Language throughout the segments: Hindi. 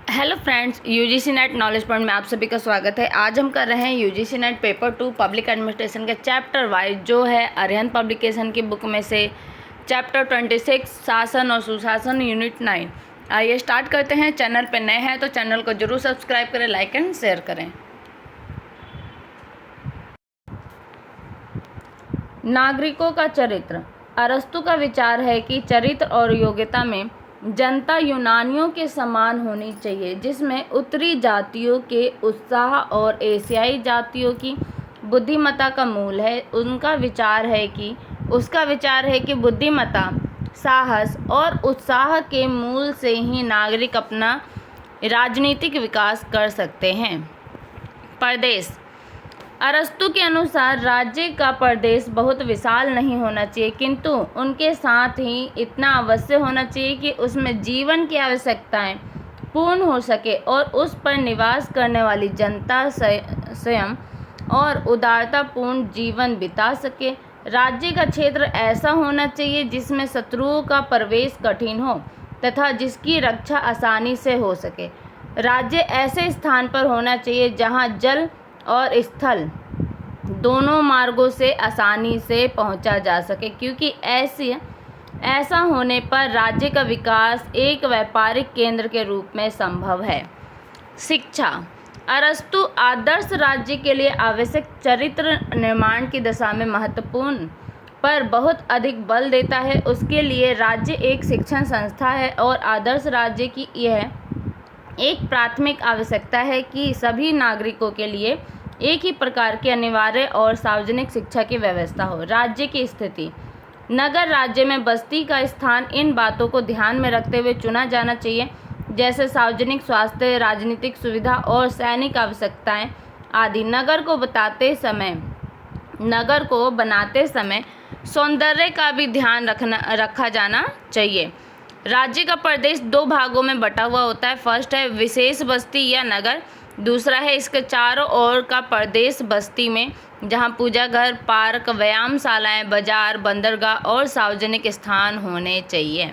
Hello friends, UGC net knowledge point में आप सभी का स्वागत है। आज हम कर रहे हैं UGC net paper 2 public administration के चैप्टर वाइज, जो है अरिहंत पब्लिकेशन की बुक में से चैप्टर 26 शासन और सुशासन यूनिट 9। आइए स्टार्ट करते हैं। चैनल पर नए हैं तो चैनल को जरूर सब्सक्राइब करें, लाइक एंड शेयर करें। नागरिकों का चरित्र। अरस्तु का विचार है कि चरित्र और योग्यता में जनता यूनानियों के समान होनी चाहिए, जिसमें उत्तरी जातियों के उत्साह और एशियाई जातियों की बुद्धिमत्ता का मूल है। उसका विचार है कि बुद्धिमत्ता, साहस और उत्साह के मूल से ही नागरिक अपना राजनीतिक विकास कर सकते हैं। प्रदेश। अरस्तु के अनुसार राज्य का प्रदेश बहुत विशाल नहीं होना चाहिए, किंतु उनके साथ ही इतना अवश्य होना चाहिए कि उसमें जीवन की आवश्यकताएं पूर्ण हो सके और उस पर निवास करने वाली जनता स्वयं और उदारतापूर्ण जीवन बिता सके। राज्य का क्षेत्र ऐसा होना चाहिए जिसमें शत्रुओं का प्रवेश कठिन हो तथा जिसकी रक्षा आसानी से हो सके। राज्य ऐसे स्थान पर होना चाहिए जहां जल और स्थल दोनों मार्गों से आसानी से पहुंचा जा सके, क्योंकि ऐसा होने पर राज्य का विकास एक व्यापारिक केंद्र के रूप में संभव है। शिक्षा। अरस्तु आदर्श राज्य के लिए आवश्यक चरित्र निर्माण की दिशा में महत्वपूर्ण पर बहुत अधिक बल देता है। उसके लिए राज्य एक शिक्षण संस्था है और आदर्श राज्य की यह एक प्राथमिक आवश्यकता है कि सभी नागरिकों के लिए एक ही प्रकार की अनिवार्य और सार्वजनिक शिक्षा की व्यवस्था हो। राज्य की स्थिति। नगर राज्य में बस्ती का स्थान इन बातों को ध्यान में रखते हुए चुना जाना चाहिए, जैसे सार्वजनिक स्वास्थ्य, राजनीतिक सुविधा और सैनिक आवश्यकताएं आदि। नगर को बनाते समय सौंदर्य का भी ध्यान रखा जाना चाहिए। राज्य का प्रदेश दो भागों में बटा हुआ होता है। फर्स्ट है विशेष बस्ती या नगर, दूसरा है इसके चारों ओर का प्रदेश बस्ती में, जहां पूजा घर, पार्क, व्यायामशालाएं, बाजार, बंदरगाह और सार्वजनिक स्थान होने चाहिए।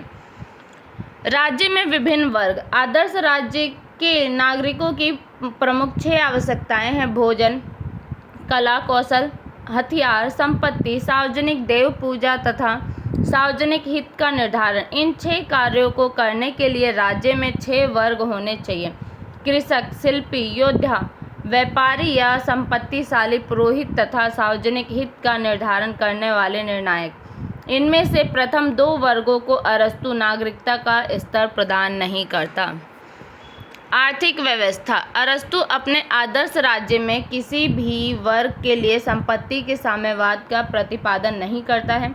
राज्य में विभिन्न वर्ग। आदर्श राज्य के नागरिकों की प्रमुख 6 आवश्यकताएं हैं: भोजन, कला कौशल, हथियार, संपत्ति, सार्वजनिक देव पूजा तथा सार्वजनिक हित का निर्धारण। इन 6 कार्यों को करने के लिए राज्य में 6 वर्ग होने चाहिए: कृषक, शिल्पी, योद्धा, व्यापारी या संपत्तिशाली, पुरोहित तथा सार्वजनिक हित का निर्धारण करने वाले निर्णायक। इनमें से प्रथम 2 वर्गों को अरस्तु नागरिकता का स्तर प्रदान नहीं करता। आर्थिक व्यवस्था। अरस्तु अपने आदर्श राज्य में किसी भी वर्ग के लिए संपत्ति के साम्यवाद का प्रतिपादन नहीं करता है,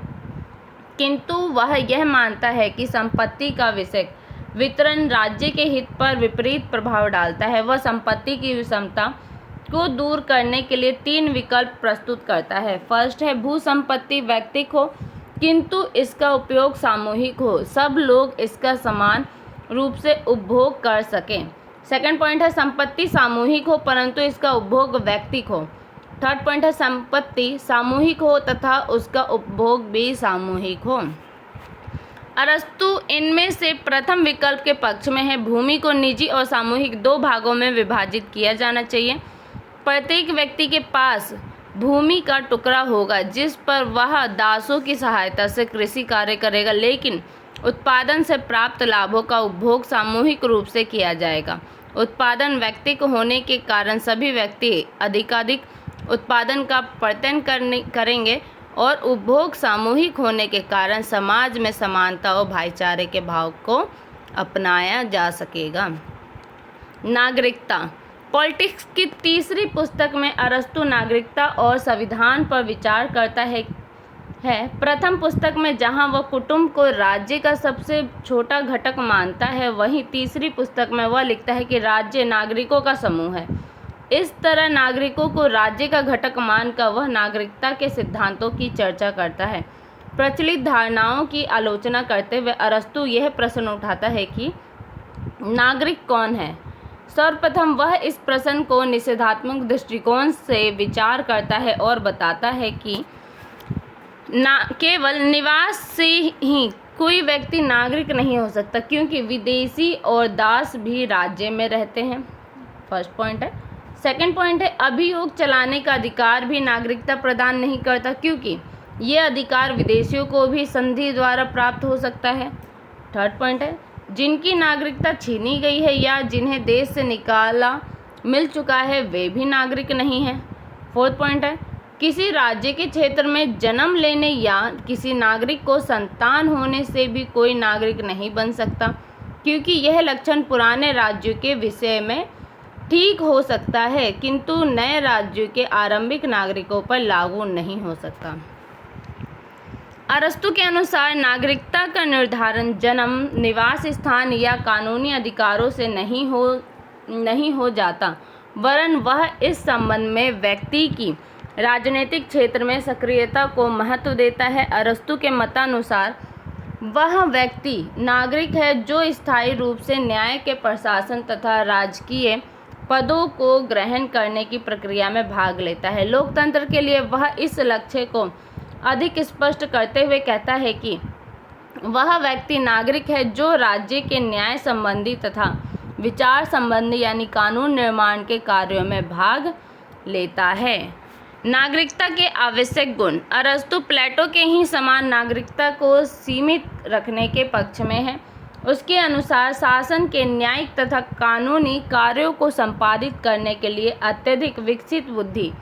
किंतु वह यह मानता है कि संपत्ति का वितरण राज्य के हित पर विपरीत प्रभाव डालता है। वह संपत्ति की विषमता को दूर करने के लिए 3 विकल्प प्रस्तुत करता है। फर्स्ट है भू संपत्ति वैयक्तिक हो किंतु इसका उपयोग सामूहिक हो, सब लोग इसका समान रूप से उपभोग कर सकें। सेकंड पॉइंट है संपत्ति सामूहिक हो परंतु इसका उपभोग वैयक्तिक हो। थर्ड पॉइंट है संपत्ति सामूहिक हो तथा उसका उपभोग भी सामूहिक हो। अरस्तु इनमें से प्रथम विकल्प के पक्ष में है। भूमि को निजी और सामूहिक 2 भागों में विभाजित किया जाना चाहिए। प्रत्येक व्यक्ति के पास भूमि का टुकड़ा होगा जिस पर वह दासों की सहायता से कृषि कार्य करेगा, लेकिन उत्पादन से प्राप्त लाभों का उपभोग सामूहिक रूप से किया जाएगा। उत्पादन व्यक्तिक होने के कारण सभी व्यक्ति अधिकाधिक उत्पादन का प्रयत्न करेंगे और उपभोग सामूहिक होने के कारण समाज में समानता और भाईचारे के भाव को अपनाया जा सकेगा। नागरिकता। पॉलिटिक्स की तीसरी पुस्तक में अरस्तु नागरिकता और संविधान पर विचार करता है। प्रथम पुस्तक में जहां वह कुटुंब को राज्य का सबसे छोटा घटक मानता है, वहीं तीसरी पुस्तक में वह लिखता है कि राज्य नागरिकों का समूह है। इस तरह नागरिकों को राज्य का घटक मानकर वह नागरिकता के सिद्धांतों की चर्चा करता है। प्रचलित धारणाओं की आलोचना करते हुए अरस्तु यह प्रश्न उठाता है कि नागरिक कौन है। सर्वप्रथम वह इस प्रश्न को निषेधात्मक दृष्टिकोण से विचार करता है और बताता है कि केवल निवास से ही कोई व्यक्ति नागरिक नहीं हो सकता क्योंकि विदेशी और दास भी राज्य में रहते हैं। फर्स्ट पॉइंट है। सेकंड पॉइंट है, अभियोग चलाने का अधिकार भी नागरिकता प्रदान नहीं करता क्योंकि ये अधिकार विदेशियों को भी संधि द्वारा प्राप्त हो सकता है। थर्ड पॉइंट है, जिनकी नागरिकता छीनी गई है या जिन्हें देश से निकाला मिल चुका है वे भी नागरिक नहीं हैं। फोर्थ पॉइंट है, किसी राज्य के क्षेत्र में जन्म लेने या किसी नागरिक को संतान होने से भी कोई नागरिक नहीं बन सकता क्योंकि यह लक्षण पुराने राज्यों के विषय में ठीक हो सकता है किंतु नए राज्यों के आरंभिक नागरिकों पर लागू नहीं हो सकता। अरस्तू के अनुसार नागरिकता का निर्धारण जन्म, निवास स्थान या कानूनी अधिकारों से नहीं हो जाता वरन वह इस संबंध में व्यक्ति की राजनीतिक क्षेत्र में सक्रियता को महत्व देता है। अरस्तू के मतानुसार वह व्यक्ति नागरिक है जो स्थायी रूप से न्याय के प्रशासन तथा राजकीय पदों को ग्रहण करने की प्रक्रिया में भाग लेता है। लोकतंत्र के लिए वह इस लक्ष्य को अधिक स्पष्ट करते हुए कहता है कि वह व्यक्ति नागरिक है जो राज्य के न्याय संबंधी तथा विचार संबंधी यानी कानून निर्माण के कार्यों में भाग लेता है। नागरिकता के आवश्यक गुण। अरस्तू प्लेटो के ही समान नागरिकता को सीमित रखने के पक्ष में है। उसके अनुसार शासन के न्यायिक तथा कानूनी कार्यों को संपादित करने के लिए अत्यधिक विकसित बुद्धि,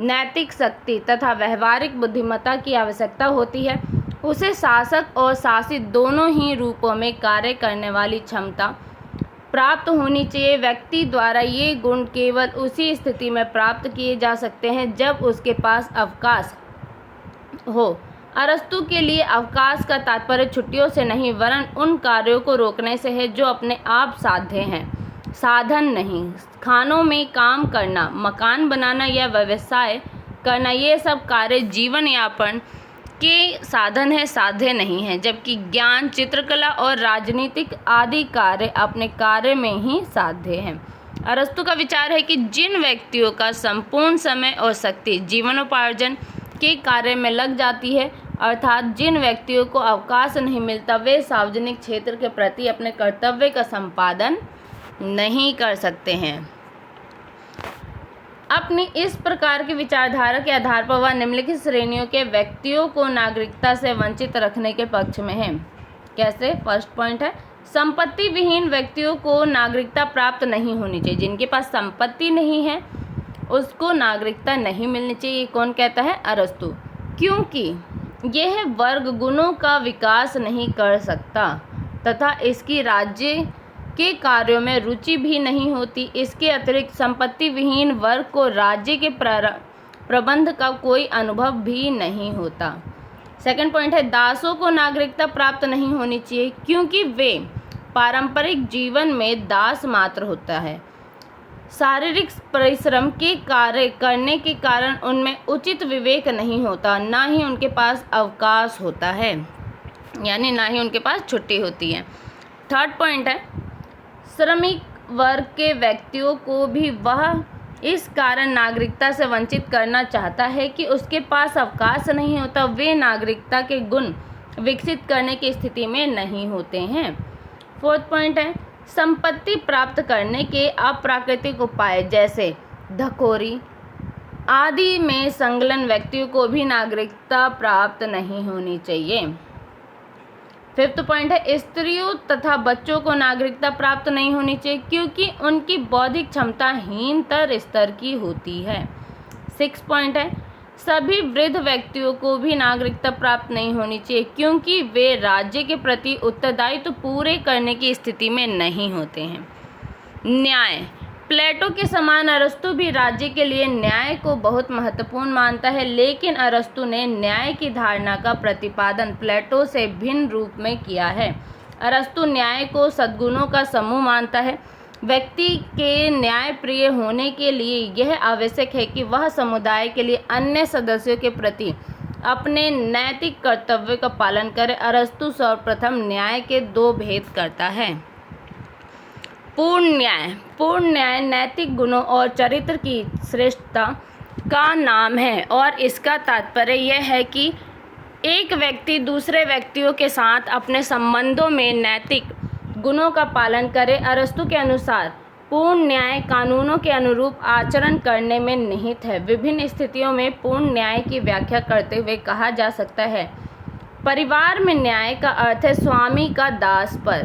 नैतिक शक्ति तथा व्यवहारिक बुद्धिमत्ता की आवश्यकता होती है। उसे शासक और शासित दोनों ही रूपों में कार्य करने वाली क्षमता प्राप्त होनी चाहिए। व्यक्ति द्वारा ये गुण केवल उसी स्थिति में प्राप्त किए जा सकते हैं जब उसके पास अवकाश हो। अरस्तू के लिए अवकाश का तात्पर्य छुट्टियों से नहीं वरन उन कार्यों को रोकने से है जो अपने आप साध्य हैं, साधन नहीं। खानों में काम करना, मकान बनाना या व्यवसाय करना ये सब कार्य जीवन यापन के साधन है, साध्य नहीं है, जबकि ज्ञान, चित्रकला और राजनीतिक आदि कार्य अपने कार्य में ही साध्य हैं। अरस्तू का विचार है कि जिन व्यक्तियों का संपूर्ण समय और शक्ति जीवनोपार्जन के कार्य में लग जाती है अर्थात जिन व्यक्तियों को अवकाश नहीं मिलता वे सार्वजनिक क्षेत्र के प्रति अपने कर्तव्य का संपादन नहीं कर सकते हैं। अपनी इस प्रकार की विचारधारा के आधार पर वह निम्नलिखित श्रेणियों के व्यक्तियों को नागरिकता से वंचित रखने के पक्ष में है। कैसे? फर्स्ट पॉइंट है, संपत्ति विहीन व्यक्तियों को नागरिकता प्राप्त नहीं होनी चाहिए। जिनके पास संपत्ति नहीं है उसको नागरिकता नहीं मिलनी चाहिए। कौन कहता है? अरस्तू। क्योंकि यह वर्ग गुणों का विकास नहीं कर सकता तथा इसकी राज्य के कार्यों में रुचि भी नहीं होती। इसके अतिरिक्त संपत्ति विहीन वर्ग को राज्य के प्रबंध का कोई अनुभव भी नहीं होता। सेकंड पॉइंट है, दासों को नागरिकता प्राप्त नहीं होनी चाहिए क्योंकि वे पारंपरिक जीवन में दास मात्र होता है। शारीरिक परिश्रम के कार्य करने के कारण उनमें उचित विवेक नहीं होता, ना ही उनके पास अवकाश होता है, यानी ना ही उनके पास छुट्टी होती है। थर्ड पॉइंट है, श्रमिक वर्ग के व्यक्तियों को भी वह इस कारण नागरिकता से वंचित करना चाहता है कि उसके पास अवकाश नहीं होता, वे नागरिकता के गुण विकसित करने की स्थिति में नहीं होते हैं। फोर्थ पॉइंट है, संपत्ति प्राप्त करने के अप्राकृतिक उपाय जैसे धकोरी आदि में संलग्न व्यक्तियों को भी नागरिकता प्राप्त नहीं होनी चाहिए। फिफ्थ पॉइंट है, स्त्रियों तथा बच्चों को नागरिकता प्राप्त नहीं होनी चाहिए क्योंकि उनकी बौद्धिक क्षमता हीनतर स्तर की होती है। सिक्स पॉइंट है, सभी वृद्ध व्यक्तियों को भी नागरिकता प्राप्त नहीं होनी चाहिए क्योंकि वे राज्य के प्रति उत्तरदायित्व पूरे करने की स्थिति में नहीं होते हैं। न्याय। प्लेटो के समान अरस्तू भी राज्य के लिए न्याय को बहुत महत्वपूर्ण मानता है, लेकिन अरस्तू ने न्याय की धारणा का प्रतिपादन प्लेटो से भिन्न रूप में किया है। अरस्तू न्याय को सद्गुणों का समूह मानता है। व्यक्ति के न्यायप्रिय होने के लिए यह आवश्यक है कि वह समुदाय के लिए अन्य सदस्यों के प्रति अपने नैतिक कर्तव्य का पालन करे। अरस्तू सर्वप्रथम न्याय के दो भेद करता है। पूर्ण न्याय। पूर्ण न्याय नैतिक गुणों और चरित्र की श्रेष्ठता का नाम है और इसका तात्पर्य यह है कि एक व्यक्ति दूसरे व्यक्तियों के साथ अपने संबंधों में नैतिक गुणों का पालन करे। अरस्तु के अनुसार पूर्ण न्याय कानूनों के अनुरूप आचरण करने में निहित है। विभिन्न स्थितियों में पूर्ण न्याय की व्याख्या करते हुए कहा जा सकता है, परिवार में न्याय का अर्थ है स्वामी का दास पर,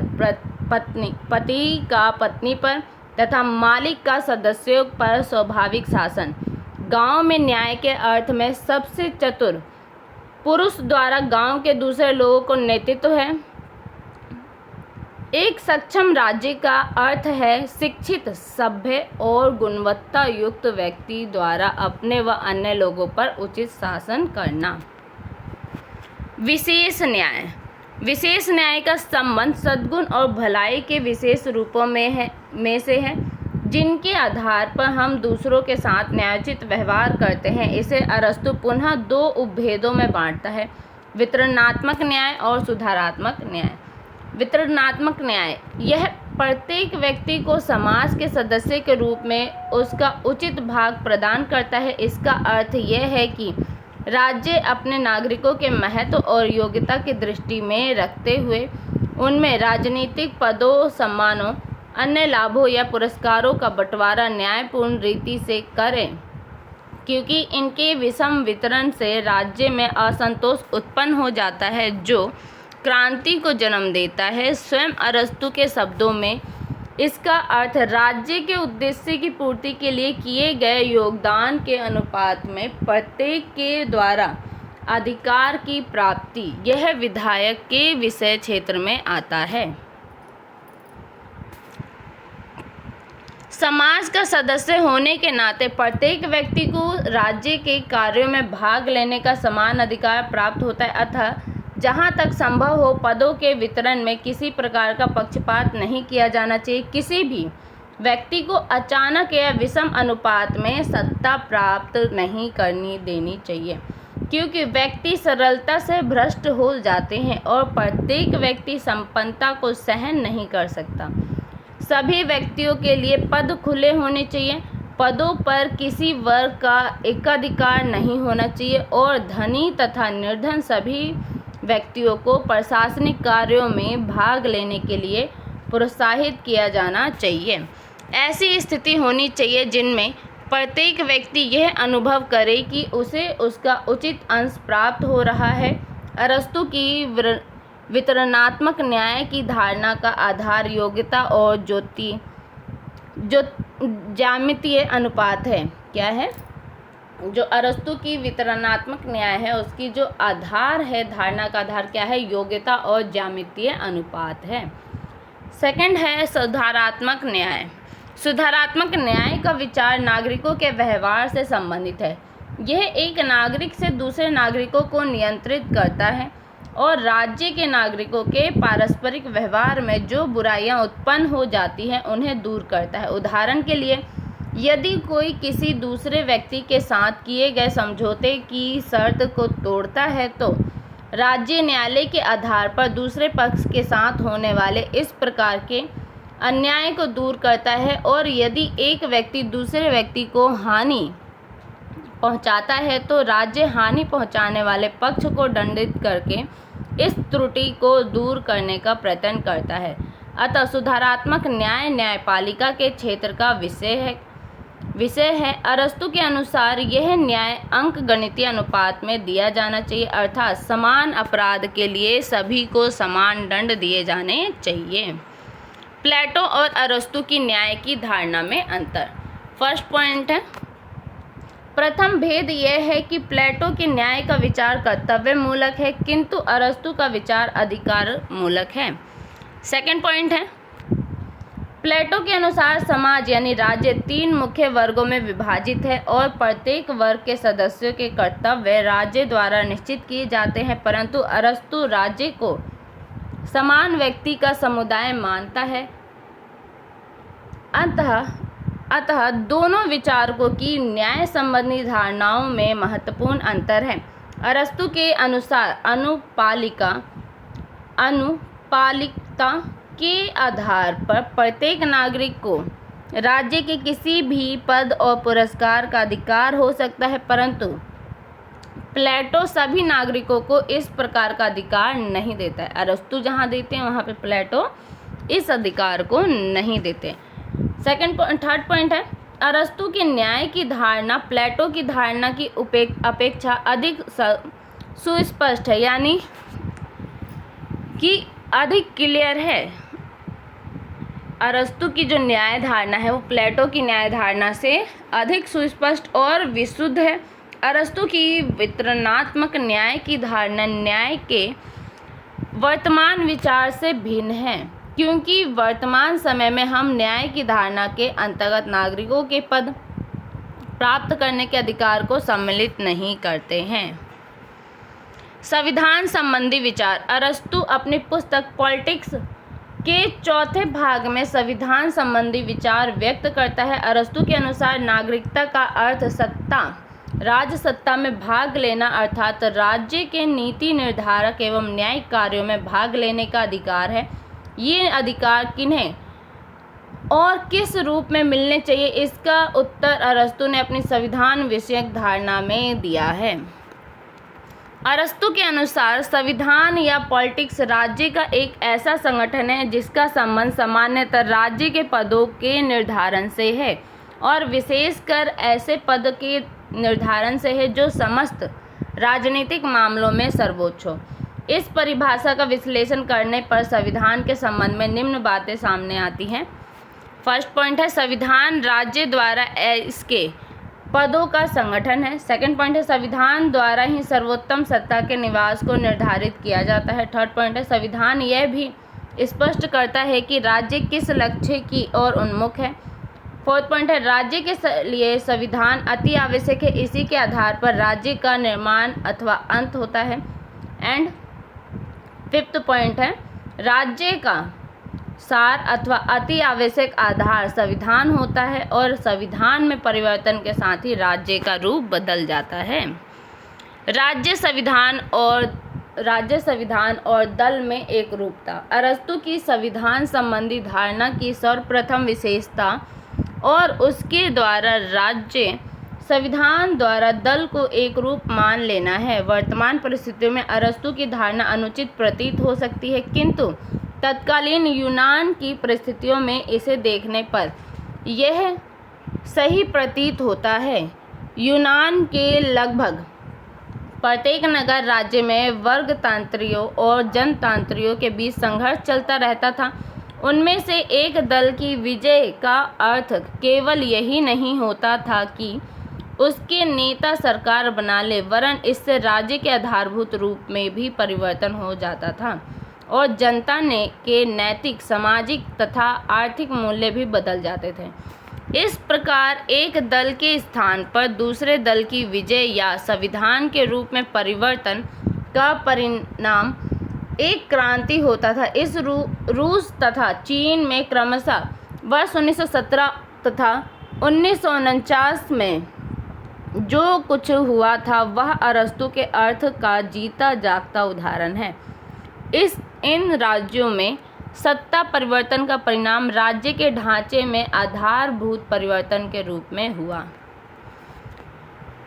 पति का पत्नी पर तथा मालिक का सदस्यों पर स्वाभाविक शासन। गांव में न्याय के अर्थ में सबसे चतुर पुरुष द्वारा गांव के दूसरे लोगों को नेतृत्व है। एक सक्षम राज्य का अर्थ है शिक्षित, सभ्य और गुणवत्ता युक्त व्यक्ति द्वारा अपने व अन्य लोगों पर उचित शासन करना। विशेष न्याय। विशेष न्याय का संबंध सद्गुण और भलाई के विशेष रूपों में से है, जिनके आधार पर हम दूसरों के साथ न्यायोचित व्यवहार करते हैं। इसे अरस्तु पुनः दो उपभेदों में बांटता है, वितरणात्मक न्याय और सुधारात्मक न्याय। वितरणात्मक न्याय यह प्रत्येक व्यक्ति को समाज के सदस्य के रूप में उसका उचित भाग प्रदान करता है। इसका अर्थ यह है कि राज्य अपने नागरिकों के महत्व और योग्यता की दृष्टि में रखते हुए उनमें राजनीतिक पदों, सम्मानों, अन्य लाभों या पुरस्कारों का बंटवारा न्यायपूर्ण रीति से करें, क्योंकि इनके विषम वितरण से राज्य में असंतोष उत्पन्न हो जाता है जो क्रांति को जन्म देता है। स्वयं अरस्तु के शब्दों में इसका अर्थ राज्य के उद्देश्य की पूर्ति के लिए किए गए योगदान के अनुपात में प्रत्येक के द्वारा अधिकार की प्राप्ति, यह विधायक के विषय क्षेत्र में आता है। समाज का सदस्य होने के नाते प्रत्येक व्यक्ति को राज्य के कार्यों में भाग लेने का समान अधिकार प्राप्त होता है। अतः जहाँ तक संभव हो पदों के वितरण में किसी प्रकार का पक्षपात नहीं किया जाना चाहिए। किसी भी व्यक्ति को अचानक या विषम अनुपात में सत्ता प्राप्त नहीं करनी देनी चाहिए, क्योंकि व्यक्ति सरलता से भ्रष्ट हो जाते हैं और प्रत्येक व्यक्ति संपन्नता को सहन नहीं कर सकता। सभी व्यक्तियों के लिए पद खुले होने चाहिए। पदों पर किसी वर्ग का एकाधिकार नहीं होना चाहिए और धनी तथा निर्धन सभी व्यक्तियों को प्रशासनिक कार्यों में भाग लेने के लिए प्रोत्साहित किया जाना चाहिए। ऐसी स्थिति होनी चाहिए जिनमें प्रत्येक व्यक्ति यह अनुभव करे कि उसे उसका उचित अंश प्राप्त हो रहा है। अरस्तु की वितरणात्मक न्याय की धारणा का आधार योग्यता और ज्यामितीय अनुपात है। क्या है? जो अरस्तु की वितरणात्मक न्याय है उसकी जो आधार है, धारणा का आधार क्या है? योग्यता और ज्यामितीय अनुपात है। सेकंड है सुधारात्मक न्याय। सुधारात्मक न्याय का विचार नागरिकों के व्यवहार से संबंधित है। यह एक नागरिक से दूसरे नागरिकों को नियंत्रित करता है और राज्य के नागरिकों के पारस्परिक व्यवहार में जो बुराइयां उत्पन्न हो जाती हैं उन्हें दूर करता है। उदाहरण के लिए, यदि कोई किसी दूसरे व्यक्ति के साथ किए गए समझौते की शर्त को तोड़ता है तो राज्य न्यायालय के आधार पर दूसरे पक्ष के साथ होने वाले इस प्रकार के अन्याय को दूर करता है, और यदि एक व्यक्ति दूसरे व्यक्ति को हानि पहुंचाता है तो राज्य हानि पहुंचाने वाले पक्ष को दंडित करके इस त्रुटि को दूर करने का प्रयत्न करता है। अतः सुधारात्मक न्याय न्यायपालिका के क्षेत्र का विषय है। अरस्तु के अनुसार यह न्याय अंकगणितीय अनुपात में दिया जाना चाहिए, अर्थात समान अपराध के लिए सभी को समान दंड दिए जाने चाहिए। प्लेटो और अरस्तु की न्याय की धारणा में अंतर। फर्स्ट पॉइंट है, प्रथम भेद यह है कि प्लेटो के न्याय का विचार कर्तव्य मूलक है, किंतु अरस्तु का विचार अधिकार मूलक है। सेकंड पॉइंट है, प्लेटो के अनुसार समाज यानी राज्य 3 मुख्य वर्गों में विभाजित है और प्रत्येक वर्ग के सदस्यों के कर्तव्य राज्य द्वारा निश्चित किए जाते हैं, परंतु अरस्तु राज्य को समान व्यक्ति का समुदाय मानता है। अतः दोनों विचारकों की न्याय संबंधी धारणाओं में महत्वपूर्ण अंतर है। अरस्तु के अनुसार अनुपालिकता के आधार पर प्रत्येक नागरिक को राज्य के किसी भी पद और पुरस्कार का अधिकार हो सकता है, परंतु प्लेटो सभी नागरिकों को इस प्रकार का अधिकार नहीं देता है। अरस्तु जहाँ देते हैं वहाँ पे प्लेटो इस अधिकार को नहीं देते। थर्ड पॉइंट है, अरस्तु की न्याय की धारणा प्लेटो की धारणा की अपेक्षा अधिक सुस्पष्ट है, यानी कि अधिक क्लियर है। अरस्तु की जो न्याय धारणा है वो प्लेटो की न्याय धारणा से अधिक सुस्पष्ट और विशुद्ध है। अरस्तु की वितरणात्मक न्याय की धारणा न्याय के वर्तमान विचार से भिन्न है, क्योंकि वर्तमान समय में हम न्याय की धारणा के अंतर्गत नागरिकों के पद प्राप्त करने के अधिकार को सम्मिलित नहीं करते हैं। संविधान संबंधी विचार। अरस्तु अपनी पुस्तक पॉलिटिक्स के चौथे भाग में संविधान संबंधी विचार व्यक्त करता है। अरस्तु के अनुसार नागरिकता का अर्थ सत्ता, राज्य सत्ता में भाग लेना अर्थात राज्य के नीति निर्धारक एवं न्यायिक कार्यों में भाग लेने का अधिकार है। ये अधिकार किन्हें और किस रूप में मिलने चाहिए, इसका उत्तर अरस्तु ने अपनी संविधान विषयक धारणा में दिया है। अरस्तु के अनुसार संविधान या पॉलिटिक्स राज्य का एक ऐसा संगठन है जिसका संबंध सामान्यतः राज्य के पदों के निर्धारण से है और विशेषकर ऐसे पद के निर्धारण से है जो समस्त राजनीतिक मामलों में सर्वोच्च हो। इस परिभाषा का विश्लेषण करने पर संविधान के संबंध में निम्न बातें सामने आती हैं। फर्स्ट पॉइंट है, संविधान राज्य द्वारा इसके पदों का संगठन है। सेकंड पॉइंट है, संविधान द्वारा ही सर्वोत्तम सत्ता के निवास को निर्धारित किया जाता है। थर्ड पॉइंट है, संविधान यह भी स्पष्ट करता है कि राज्य किस लक्ष्य की ओर उन्मुख है। फोर्थ पॉइंट है, राज्य के लिए संविधान अति आवश्यक है, इसी के आधार पर राज्य का निर्माण अथवा अंत होता है। एंड फिफ्थ पॉइंट है, राज्य का सार अथवा अति आवश्यक आधार संविधान होता है और संविधान में परिवर्तन के साथ ही राज्य का रूप बदल जाता है। राज्य संविधान और दल में एक रूपता। अरस्तु की संविधान संबंधी धारणा की सर्वप्रथम विशेषता और उसके द्वारा राज्य संविधान द्वारा दल को एक रूप मान लेना है। वर्तमान परिस्थितियों में अरस्तु की धारणा अनुचित प्रतीत हो सकती है, किंतु तत्कालीन यूनान की परिस्थितियों में इसे देखने पर यह सही प्रतीत होता है। यूनान के लगभग प्रत्येक नगर राज्य में वर्गतंत्रियों और जनतंत्रियों के बीच संघर्ष चलता रहता था। उनमें से एक दल की विजय का अर्थ केवल यही नहीं होता था कि उसके नेता सरकार बना ले, वरन इससे राज्य के आधारभूत रूप में भी परिवर्तन हो जाता था और जनता के नैतिक, सामाजिक तथा आर्थिक मूल्य भी बदल जाते थे। इस प्रकार एक दल के स्थान पर दूसरे दल की विजय या संविधान के रूप में परिवर्तन का परिणाम एक क्रांति होता था। इस रूस तथा चीन में क्रमशः वर्ष 1917 तथा 1949 में जो कुछ हुआ था वह अरस्तु के अर्थ का जीता जागता उदाहरण है। इन राज्यों में सत्ता परिवर्तन का परिणाम राज्य के ढांचे में आधारभूत परिवर्तन के रूप में हुआ।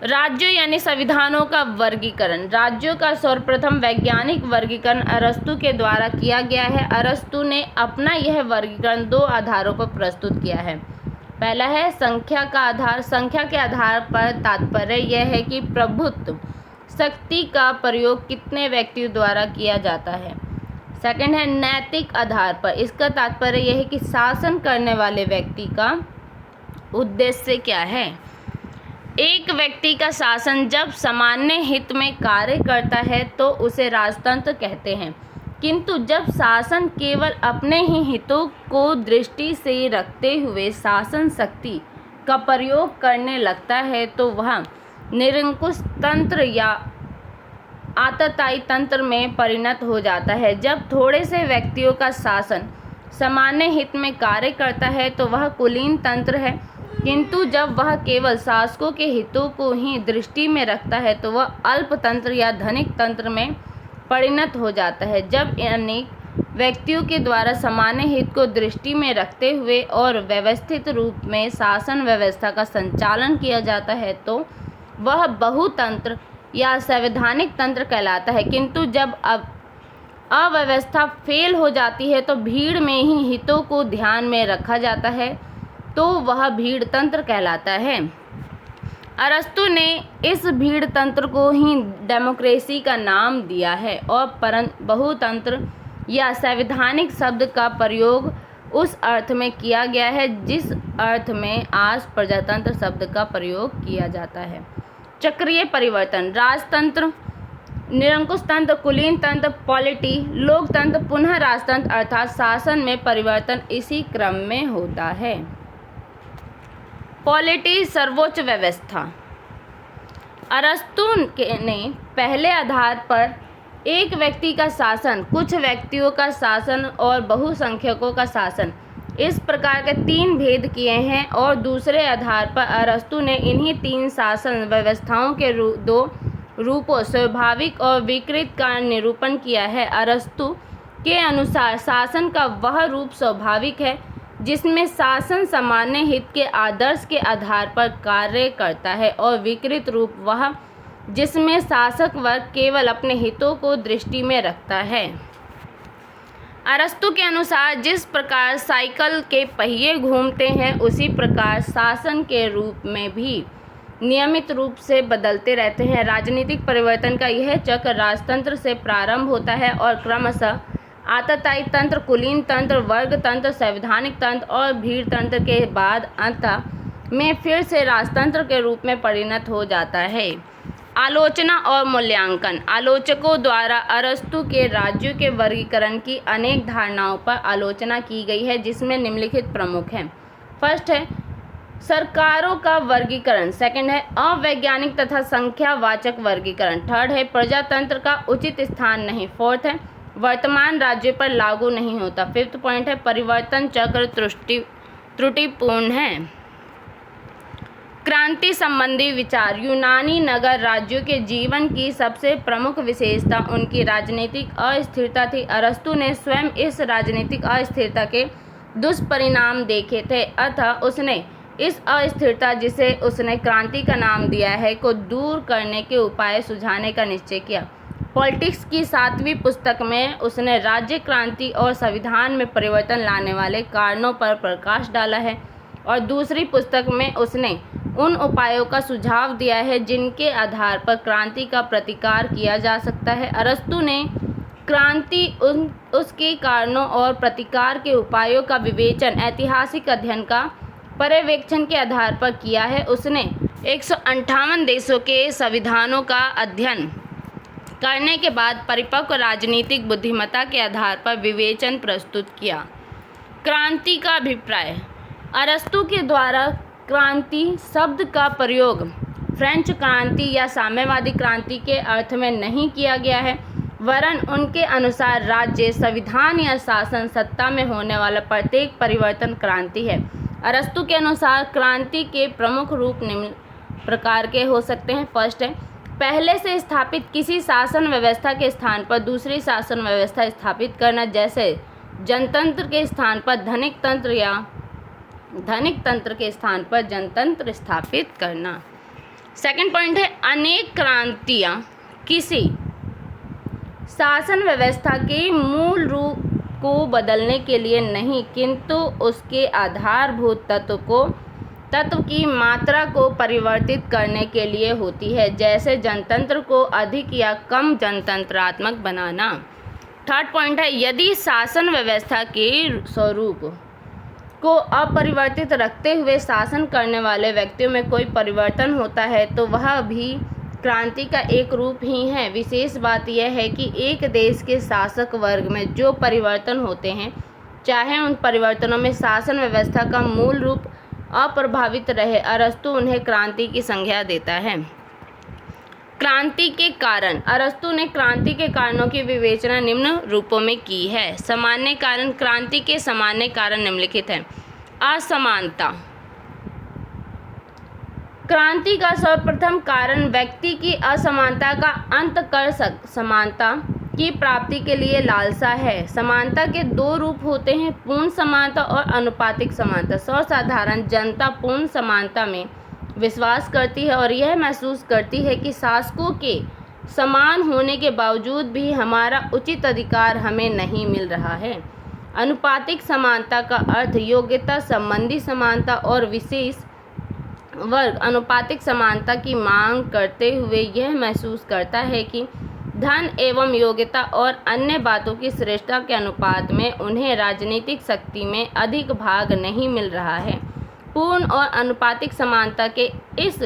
राज्यों यानी संविधानों का वर्गीकरण। राज्यों का सर्वप्रथम वैज्ञानिक वर्गीकरण अरस्तु के द्वारा किया गया है। अरस्तु ने अपना यह वर्गीकरण दो आधारों पर प्रस्तुत किया है। पहला है संख्या का आधार। संख्या के आधार पर तात्पर्य यह है कि प्रभुत्व शक्ति का प्रयोग कितने व्यक्तियों द्वारा किया जाता है। सेकंड है नैतिक आधार पर। इसका तात्पर्य यह है कि शासन करने वाले व्यक्ति का उद्देश्य क्या है। एक व्यक्ति का शासन जब सामान्य हित में कार्य करता है तो उसे राजतंत्र कहते हैं, किंतु जब शासन केवल अपने ही हितों को दृष्टि से रखते हुए शासन शक्ति का प्रयोग करने लगता है तो वह निरंकुश तंत्र या आतताई तंत्र में परिणत हो जाता है। जब थोड़े से व्यक्तियों का शासन सामान्य हित में कार्य करता है तो वह कुलीन तंत्र है, किंतु जब वह केवल शासकों के हितों को ही दृष्टि में रखता है तो वह अल्पतंत्र या धनिक तंत्र में परिणत हो जाता है। जब अनेक व्यक्तियों के द्वारा सामान्य हित को दृष्टि में रखते हुए और व्यवस्थित रूप में शासन व्यवस्था का संचालन किया जाता है तो वह बहुतंत्र या संवैधानिक तंत्र कहलाता है, किंतु जब अव्यवस्था फेल हो जाती है तो भीड़ में ही हितों को ध्यान में रखा जाता है तो वह भीड़ तंत्र कहलाता है। अरस्तु ने इस भीड़ तंत्र को ही डेमोक्रेसी का नाम दिया है और बहुतंत्र या संवैधानिक शब्द का प्रयोग उस अर्थ में किया गया है जिस अर्थ में आज प्रजातंत्र शब्द का प्रयोग किया जाता है। चक्रीय परिवर्तन, राजतंत्र, निरंकुश तंत्र, कुलीन तंत्र, पॉलिटी, लोकतंत्र, पुनः राजतंत्र अर्थात शासन में परिवर्तन इसी क्रम में होता है। पॉलिटी, सर्वोच्च व्यवस्था। अरस्तु ने पहले आधार पर एक व्यक्ति का शासन, कुछ व्यक्तियों का शासन और बहुसंख्यकों का शासन, इस प्रकार के 3 भेद किए हैं और दूसरे आधार पर अरस्तु ने इन्हीं 3 शासन व्यवस्थाओं के 2 रूपों स्वाभाविक और विकृत का निरूपण किया है। अरस्तु के अनुसार शासन का वह रूप स्वाभाविक है जिसमें शासन सामान्य हित के आदर्श के आधार पर कार्य करता है और विकृत रूप वह जिसमें शासक वर्ग केवल अपने हितों को दृष्टि में रखता है। अरस्तु के अनुसार जिस प्रकार साइकिल के पहिए घूमते हैं उसी प्रकार शासन के रूप में भी नियमित रूप से बदलते रहते हैं। राजनीतिक परिवर्तन का यह चक्र राजतंत्र से प्रारंभ होता है और क्रमशः आततायी तंत्र, कुलीन तंत्र, वर्ग तंत्र, संवैधानिक तंत्र और भीड़ तंत्र के बाद अंत में फिर से राजतंत्र के रूप में परिणत हो जाता है। आलोचना और मूल्यांकन। आलोचकों द्वारा अरस्तु के राज्यों के वर्गीकरण की अनेक धारणाओं पर आलोचना की गई है जिसमें निम्नलिखित प्रमुख हैं। फर्स्ट है सरकारों का वर्गीकरण, सेकंड है अवैज्ञानिक तथा संख्यावाचक वर्गीकरण, थर्ड है प्रजातंत्र का उचित स्थान नहीं, फोर्थ है वर्तमान राज्यों पर लागू नहीं होता, फिफ्थ पॉइंट है परिवर्तन चक्र त्रुटिपूर्ण है। क्रांति संबंधी विचार। यूनानी नगर राज्यों के जीवन की सबसे प्रमुख विशेषता उनकी राजनीतिक अस्थिरता थी। अरस्तु ने स्वयं इस राजनीतिक अस्थिरता के दुष्परिणाम देखे थे, अतः उसने इस अस्थिरता, जिसे उसने क्रांति का नाम दिया है, को दूर करने के उपाय सुझाने का निश्चय किया। पॉलिटिक्स की 7वीं पुस्तक में उसने राज्य क्रांति और संविधान में परिवर्तन लाने वाले कारणों पर प्रकाश डाला है और दूसरी पुस्तक में उसने उन उपायों का सुझाव दिया है जिनके आधार पर क्रांति का प्रतिकार किया जा सकता है। अरस्तु ने क्रांति उसके कारणों और प्रतिकार के उपायों का विवेचन ऐतिहासिक अध्ययन का पर्यवेक्षण के आधार पर किया है। उसने 158 देशों के संविधानों का अध्ययन करने के बाद परिपक्व राजनीतिक बुद्धिमत्ता के आधार पर विवेचन प्रस्तुत किया। क्रांति का अभिप्राय। अरस्तु के द्वारा क्रांति शब्द का प्रयोग फ्रेंच क्रांति या साम्यवादी क्रांति के अर्थ में नहीं किया गया है, वरन उनके अनुसार राज्य, संविधान या शासन सत्ता में होने वाला प्रत्येक परिवर्तन क्रांति है। अरस्तु के अनुसार क्रांति के प्रमुख रूप निम्न प्रकार के हो सकते हैं। फर्स्ट है पहले से स्थापित किसी शासन व्यवस्था के स्थान पर दूसरी शासन व्यवस्था स्थापित करना, जैसे जनतंत्र के स्थान पर धनिक तंत्र या धनिक तंत्र के स्थान पर जनतंत्र स्थापित करना। सेकंड पॉइंट है अनेक क्रांतियां किसी शासन व्यवस्था के मूल रूप को बदलने के लिए नहीं, किंतु उसके आधारभूत तत्व की मात्रा को परिवर्तित करने के लिए होती है, जैसे जनतंत्र को अधिक या कम जनतंत्रात्मक बनाना। थर्ड पॉइंट है यदि शासन व्यवस्था के स्वरूप को अपरिवर्तित रखते हुए शासन करने वाले व्यक्तियों में कोई परिवर्तन होता है तो वह भी क्रांति का एक रूप ही है। विशेष बात यह है कि एक देश के शासक वर्ग में जो परिवर्तन होते हैं, चाहे उन परिवर्तनों में शासन व्यवस्था का मूल रूप अप्रभावित रहे, अरस्तु उन्हें क्रांति की संज्ञा देता है। क्रांति के कारण। अरस्तु ने क्रांति के कारणों की विवेचना निम्न रूपों में की है। सामान्य कारण। क्रांति के सामान्य कारण निम्नलिखित हैं। असमानता। क्रांति का सर्वप्रथम कारण व्यक्ति की असमानता का अंत कर समानता की प्राप्ति के लिए लालसा है। समानता के 2 रूप होते हैं, पूर्ण समानता और अनुपातिक समानता। सर्वसाधारण जनता पूर्ण समानता में विश्वास करती है और यह महसूस करती है कि शासकों के समान होने के बावजूद भी हमारा उचित अधिकार हमें नहीं मिल रहा है। अनुपातिक समानता का अर्थ योग्यता संबंधी समानता और विशेष वर्ग अनुपातिक समानता की मांग करते हुए यह महसूस करता है कि धन एवं योग्यता और अन्य बातों की श्रेष्ठता के अनुपात में उन्हें राजनीतिक शक्ति में अधिक भाग नहीं मिल रहा है। पूर्ण और अनुपातिक समानता के इस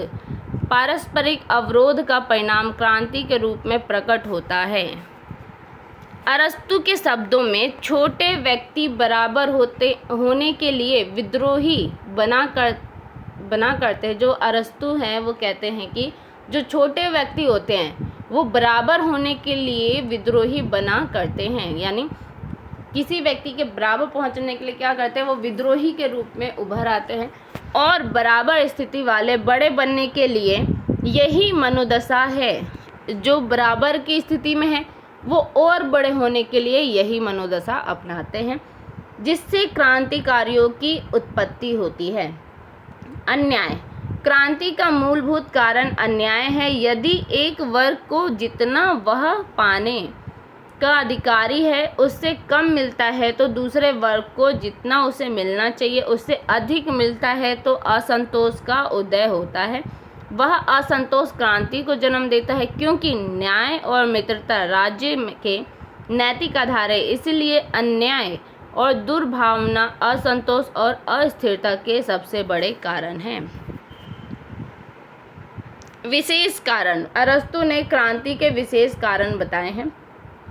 पारस्परिक अवरोध का परिणाम क्रांति के रूप में प्रकट होता है। अरस्तु के शब्दों में छोटे व्यक्ति बराबर होने के लिए विद्रोही बना करते हैं। जो अरस्तु हैं वो कहते हैं कि जो छोटे व्यक्ति होते हैं वो बराबर होने के लिए विद्रोही बना करते हैं, यानी किसी व्यक्ति के बराबर पहुंचने के लिए क्या करते हैं, वो विद्रोही के रूप में उभर आते हैं। और बराबर स्थिति वाले बड़े बनने के लिए यही मनोदशा है, जो बराबर की स्थिति में है वो और बड़े होने के लिए यही मनोदशा अपनाते हैं, जिससे क्रांतिकारियों की उत्पत्ति होती है। अन्याय क्रांति का मूलभूत कारण अन्याय है। यदि एक वर्ग को जितना वह पाने का अधिकारी है उससे कम मिलता है तो दूसरे वर्ग को जितना उसे मिलना चाहिए उससे अधिक मिलता है तो असंतोष का उदय होता है। वह असंतोष क्रांति को जन्म देता है, क्योंकि न्याय और मित्रता राज्य के नैतिक आधार है। इसलिए अन्याय और दुर्भावना असंतोष और अस्थिरता के सबसे बड़े कारण हैं। विशेष कारण अरस्तु ने क्रांति के विशेष कारण बताए हैं।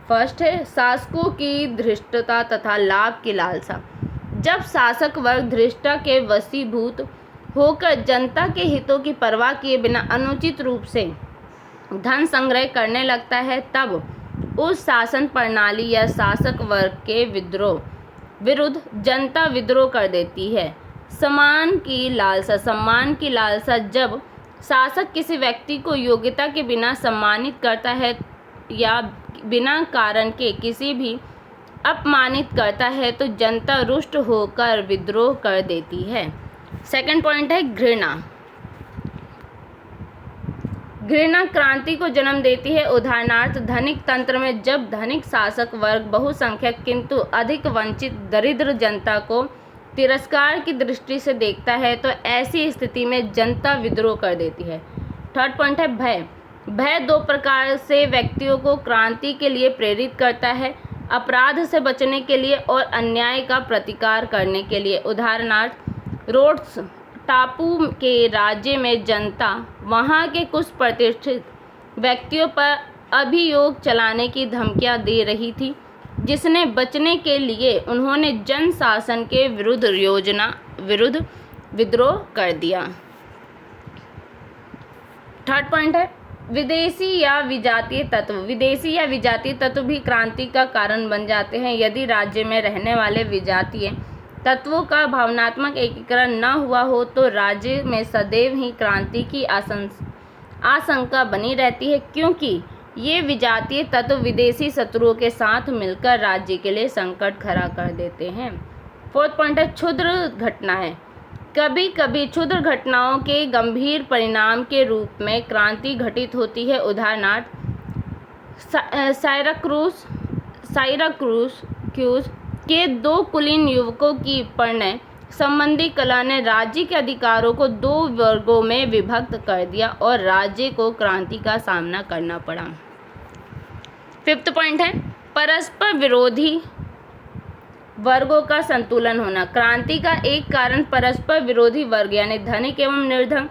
फर्स्ट है शासकों की धृष्टता तथा लाभ की लालसा। जब शासक वर्ग धृष्टता के वशीभूत होकर जनता के हितों की परवाह किए बिना अनुचित रूप से धन संग्रह करने लगता है, तब उस शासन प्रणाली या शासक वर्ग के विरुद्ध जनता विद्रोह कर देती है। सम्मान की लालसा जब शासक किसी व्यक्ति को योग्यता के बिना सम्मानित करता है या बिना कारण के किसी भी अपमानित करता है तो जनता रुष्ट होकर विद्रोह कर देती है। सेकंड पॉइंट है घृणा क्रांति को जन्म देती है। उदाहरणार्थ धनिक तंत्र में जब धनिक शासक वर्ग बहुसंख्यक किंतु अधिक वंचित दरिद्र जनता को तिरस्कार की दृष्टि से देखता है तो ऐसी स्थिति में जनता विद्रोह कर देती है। थर्ड पॉइंट है भय दो प्रकार से व्यक्तियों को क्रांति के लिए प्रेरित करता है, अपराध से बचने के लिए और अन्याय का प्रतिकार करने के लिए। उदाहरणार्थ रोड्स टापू के राज्य में जनता वहां के कुछ प्रतिष्ठित व्यक्तियों पर अभियोग चलाने की धमकियां दे रही थी, जिसने बचने के लिए उन्होंने जन शासन के विरुद्ध विद्रोह कर दिया। थर्ड पॉइंट है विदेशी या विजातीय तत्व भी क्रांति का कारण बन जाते हैं। यदि राज्य में रहने वाले विजातीय तत्वों का भावनात्मक एकीकरण न हुआ हो तो राज्य में सदैव ही क्रांति की आशंका बनी रहती है, क्योंकि ये विजातीय तत्व विदेशी शत्रुओं के साथ मिलकर राज्य के लिए संकट खड़ा कर देते हैं। फोर्थ पॉइंट है क्षुद्र घटनाएं। कभी कभी क्षुद्र घटनाओं के गंभीर परिणाम के रूप में क्रांति घटित होती है। उदाहरणार्थ साइराक्यूज के दो कुलीन युवकों की परिणय संबंधी कला ने राज्य के अधिकारों को दो वर्गों में विभक्त कर दिया और राज्य को क्रांति का सामना करना पड़ा। फिफ्थ पॉइंट है परस्पर विरोधी वर्गों का संतुलन होना। क्रांति का एक कारण परस्पर विरोधी वर्ग यानी धनिक एवं निर्धन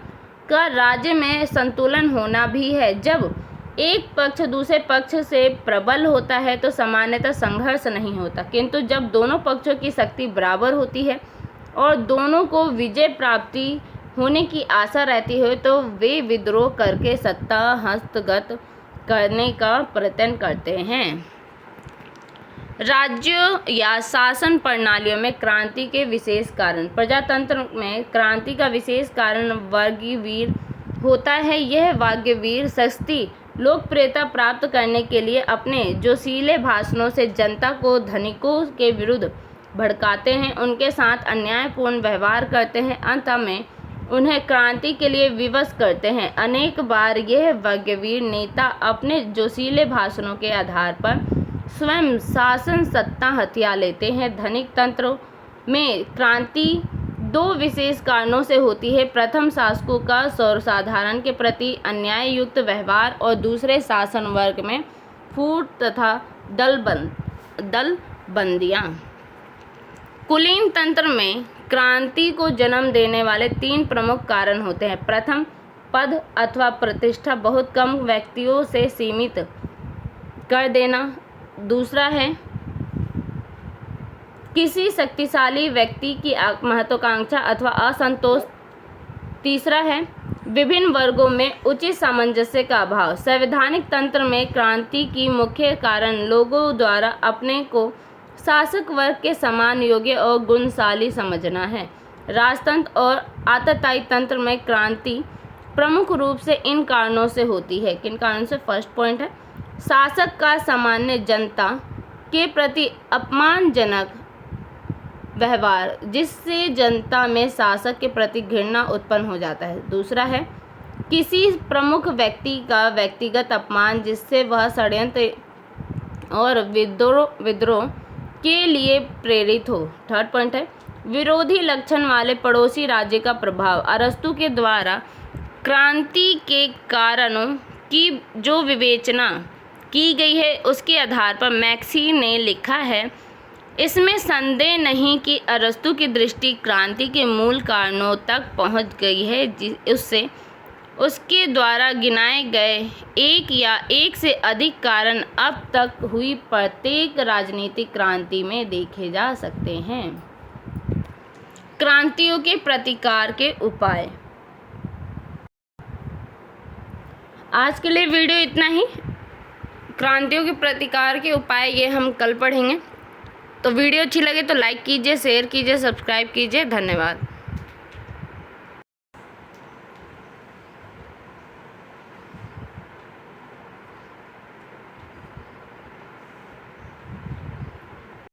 का राज्य में संतुलन होना भी है। जब एक पक्ष दूसरे पक्ष से प्रबल होता है तो सामान्यतः संघर्ष नहीं होता, किंतु जब दोनों पक्षों की शक्ति बराबर होती है और दोनों को विजय प्राप्ति होने की आशा रहती है तो वे विद्रोह करके सत्ता हस्तगत करने का प्रयत्न करते हैं। राज्यों या शासन प्रणालियों में क्रांति के विशेष कारण। प्रजातंत्र में क्रांति का विशेष कारण वाग्यवीर होता है। यह वाग्यवीर सस्ती लोकप्रियता प्राप्त करने के लिए अपने जोशीले भाषणों से जनता को धनिकों के विरुद्ध भड़काते हैं, उनके साथ अन्यायपूर्ण व्यवहार करते हैं। अंत में उन्हें क्रांति के लिए विवश करते हैं। अनेक बार यह वज्रवीर नेता अपने जोशीले भाषणों के आधार पर स्वयं शासन सत्ता हथिया लेते हैं। धनिक तंत्रों में क्रांति दो विशेष कारणों से होती है। प्रथम, शासकों का सर्वसाधारण के प्रति अन्याय युक्त व्यवहार और दूसरे, शासन वर्ग में फूट तथा दलबंदियां। कुलीन तंत्र में क्रांति को जन्म देने वाले 3 प्रमुख कारण होते हैं। प्रथम, पद अथवा प्रतिष्ठा बहुत कम व्यक्तियों से सीमित कर देना। दूसरा है किसी शक्तिशाली व्यक्ति की महत्वाकांक्षा अथवा असंतोष। तीसरा है विभिन्न वर्गों में उचित सामंजस्य का अभाव। संवैधानिक तंत्र में क्रांति की मुख्य कारण लोगों द्वारा अपने को शासक वर्ग के समान योग्य और गुणशाली समझना है। राजतंत्र और आततायी तंत्र में क्रांति प्रमुख रूप से इन कारणों से होती है। किन कारणों से? फर्स्ट पॉइंट है शासक का सामान्य जनता के प्रति अपमानजनक व्यवहार, जिससे जनता में शासक के प्रति घृणा उत्पन्न हो जाता है। दूसरा है किसी प्रमुख व्यक्ति का व्यक्तिगत अपमान, जिससे वह षड्यंत्र और विद्रोह के लिए प्रेरित हो। थर्ड पॉइंट है विरोधी लक्षण वाले पड़ोसी राज्य का प्रभाव। अरस्तु के द्वारा क्रांति के कारणों की जो विवेचना की गई है उसके आधार पर मैक्सी ने लिखा है, इसमें संदेह नहीं कि अरस्तु की दृष्टि क्रांति के मूल कारणों तक पहुंच गई है, उससे उसके द्वारा गिनाए गए एक या एक से अधिक कारण अब तक हुई प्रत्येक राजनीतिक क्रांति में देखे जा सकते हैं। क्रांतियों के प्रतिकार के उपाय। आज के लिए वीडियो इतना ही। क्रांतियों के प्रतिकार के उपाय ये हम कल पढ़ेंगे। तो वीडियो अच्छी लगे तो लाइक कीजिए, शेयर कीजिए, सब्सक्राइब कीजिए। धन्यवाद।